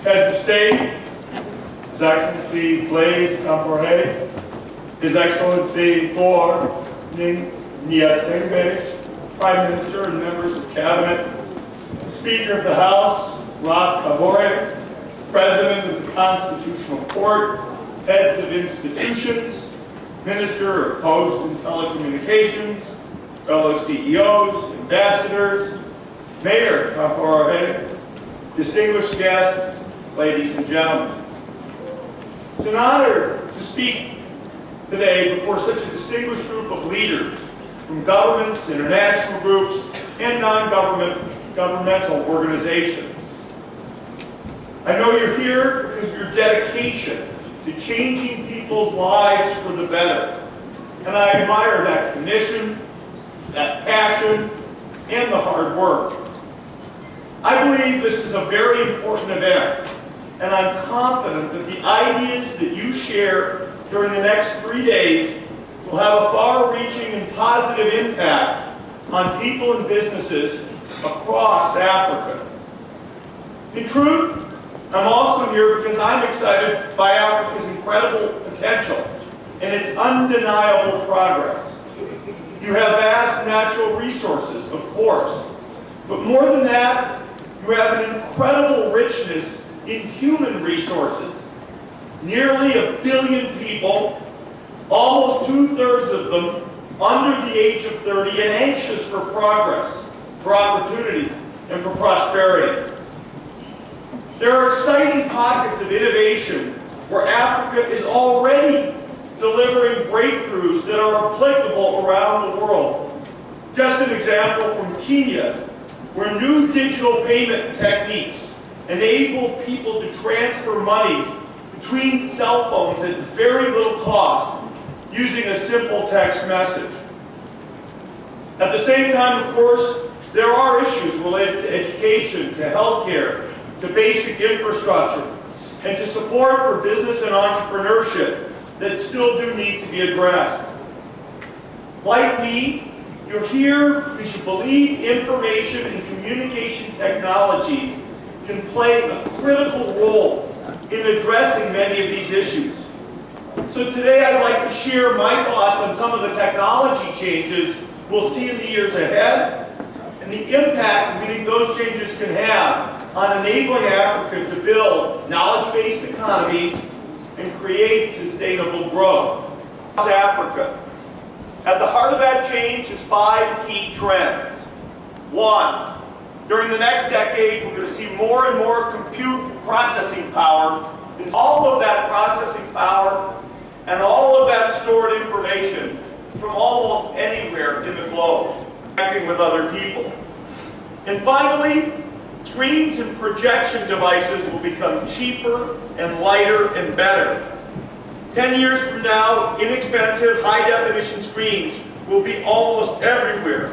Heads of State, His Excellency Blaise Compaoré, His Excellency Faure Gnassingbé, Prime Minister and members of Cabinet, Speaker of the House, Roth Kabore, President of the Constitutional Court, heads of institutions, Minister of Post and Telecommunications, fellow CEOs, ambassadors, Mayor Compaoré, distinguished guests, ladies and gentlemen. It's an honor to speak today before such a distinguished group of leaders from governments, international groups, and non-governmental organizations. I know you're here because of your dedication to changing people's lives for the better. And I admire that commitment, that passion, and the hard work. I believe this is a very important event, and I'm confident that the ideas that you share during the next 3 days will have a far-reaching and positive impact on people and businesses across Africa. In truth, I'm also here because I'm excited by Africa's incredible potential and its undeniable progress. You have vast natural resources, of course, but more than that, you have an incredible richness in human resources. Nearly 1 billion people, almost 2/3 of them under the age of 30 and anxious for progress, for opportunity, and for prosperity. There are exciting pockets of innovation where Africa is already delivering breakthroughs that are applicable around the world. Just an example from Kenya, where new digital payment techniques enable people to transfer money between cell phones at very little cost using a simple text message. At the same time, of course, there are issues related to education, to healthcare, to basic infrastructure, and to support for business and entrepreneurship that still do need to be addressed. Like me, you're here because you believe information and communication technologies can play a critical role in addressing many of these issues. So today I'd like to share my thoughts on some of the technology changes we'll see in the years ahead and the impact we think those changes can have on enabling Africa to build knowledge-based economies and create sustainable growth. Africa. At the heart of that change is 5 key trends. 1, during the next decade, we're going to see more and more compute processing power, and all of that processing power and all of that stored information from almost anywhere in the globe, interacting with other people. And finally, screens and projection devices will become cheaper and lighter and better. 10 years from now, inexpensive, high-definition screens will be almost everywhere,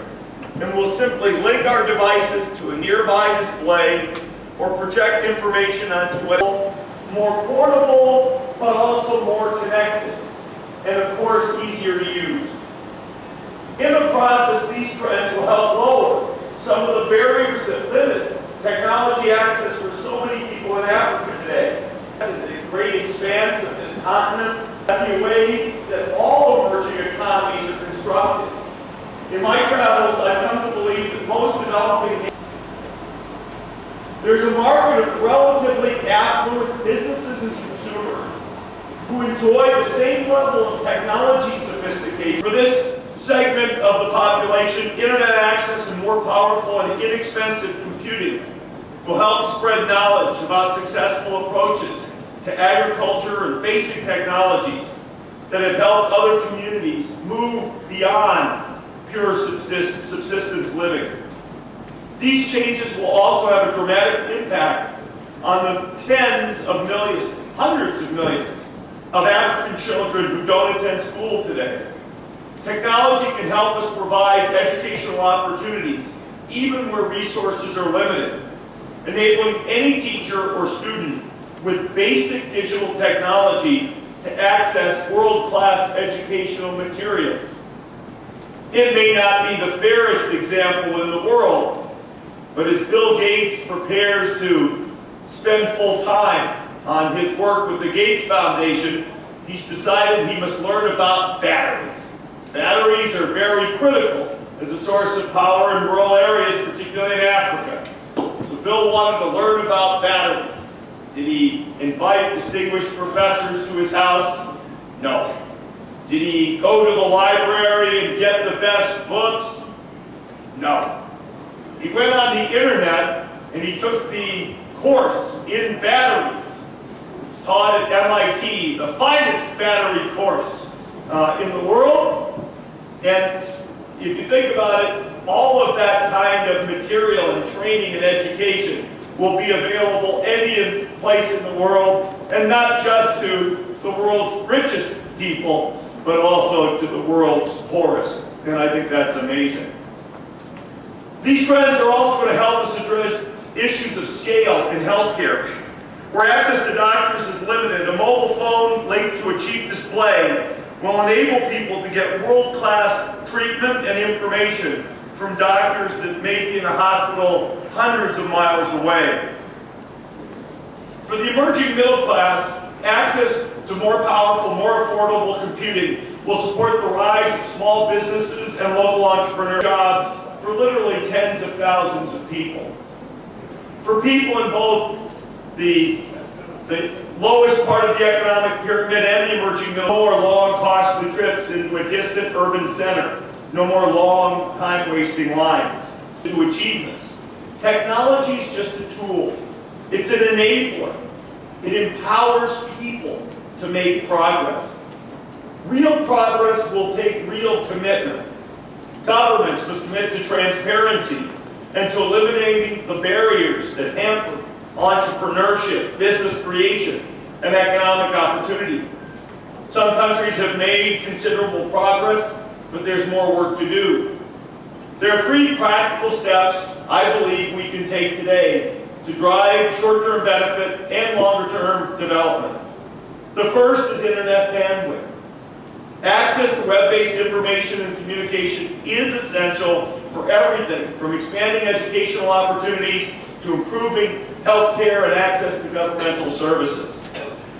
and we'll simply link our devices to a nearby display or project information onto a more portable, but also more connected, and of course, easier to use. In the process, these trends will help lower some of the barriers that limit technology access for so many people in Africa today. The great expanse of this continent, the way that all emerging economies are constructed. In my travels, I've come to believe that most developing nations, there's a market of relatively affluent businesses and consumers who enjoy the same level of technology sophistication. For this segment of the population, internet access and more powerful and inexpensive computing will help spread knowledge about successful approaches to agriculture and basic technologies that have helped other communities move beyond pure subsistence living. These changes will also have a dramatic impact on the tens of millions, hundreds of millions of African children who don't attend school today. Technology can help us provide educational opportunities, even where resources are limited, enabling any teacher or student with basic digital technology to access world-class educational materials. It may not be the fairest example in the world, but as Bill Gates prepares to spend full time on his work with the Gates Foundation, he's decided he must learn about batteries. Batteries are very critical as a source of power in rural areas, particularly in Africa. So Bill wanted to learn about batteries. Did he invite distinguished professors to his house? No. Did he go to the library and get the best books? No. He went on the internet and he took the course in batteries. It's taught at MIT, the finest battery course in the world. And if you think about it, all of that kind of material and training and education will be available any place in the world, and not just to the world's richest people, but also to the world's poorest. And I think that's amazing. These trends are also going to help us address issues of scale in healthcare, where access to doctors is limited. A mobile phone linked to a cheap display will enable people to get world-class treatment and information from doctors that may be in a hospital hundreds of miles away. For the emerging middle class, access to more powerful, more affordable computing will support the rise of small businesses and local entrepreneur jobs for literally tens of thousands of people. For people in both the lowest part of the economic pyramid and the emerging middle, no more long, costly trips into a distant urban center. No more long, time-wasting lines to achievements. Technology is just a tool. It's an enabler. It empowers people to make progress. Real progress will take real commitment. Governments must commit to transparency and to eliminating the barriers that hamper entrepreneurship, business creation, and economic opportunity. Some countries have made considerable progress, but there's more work to do. There are 3 practical steps I believe we can take today to drive short-term benefit and longer-term development. The first is internet bandwidth. Access to web-based information and communications is essential for everything from expanding educational opportunities to improving healthcare and access to governmental services.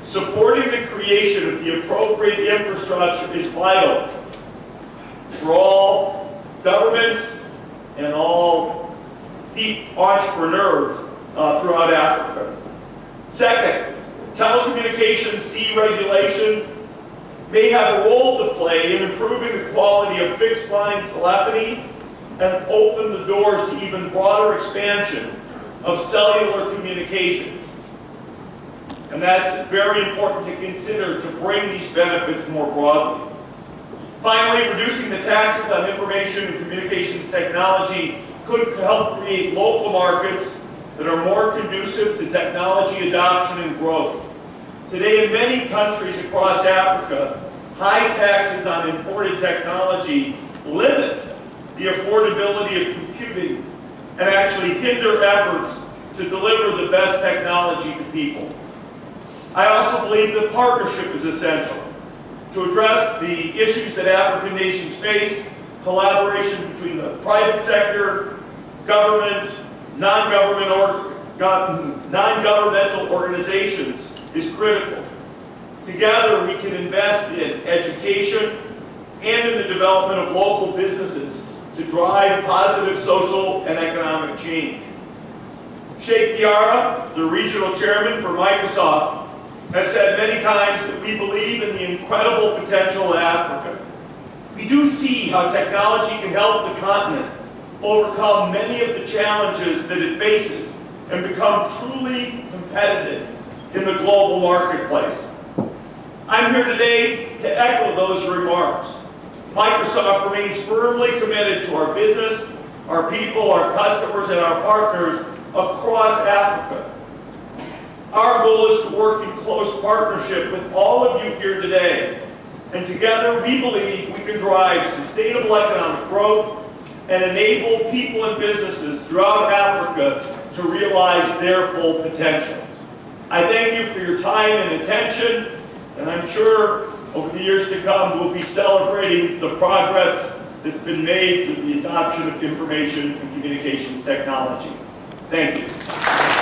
Supporting the creation of the appropriate infrastructure is vital for all governments and all entrepreneurs throughout Africa. Second, telecommunications deregulation may have a role to play in improving the quality of fixed-line telephony and open the doors to even broader expansion of cellular communications. And that's very important to consider to bring these benefits more broadly. Finally, reducing the taxes on information and communications technology could help create local markets that are more conducive to technology adoption and growth. Today, in many countries across Africa, high taxes on imported technology limit the affordability of computing and actually hinder efforts to deliver the best technology to people. I also believe that partnership is essential. To address the issues that African nations face, collaboration between the private sector, government, non-governmental organizations is critical. Together, we can invest in education and in the development of local businesses to drive positive social and economic change. Sheikh Diarra, the regional chairman for Microsoft, has said many times that we believe in the incredible potential of Africa. We do see how technology can help the continent overcome many of the challenges that it faces and become truly competitive in the global marketplace. I'm here today to echo those remarks. Microsoft remains firmly committed to our business, our people, our customers, and our partners across Africa. Our goal is to work in close partnership with all of you here today. And together, we believe we can drive sustainable economic growth and enable people and businesses throughout Africa to realize their full potential. I thank you for your time and attention, and I'm sure over the years to come, we'll be celebrating the progress that's been made through the adoption of information and communications technology. Thank you.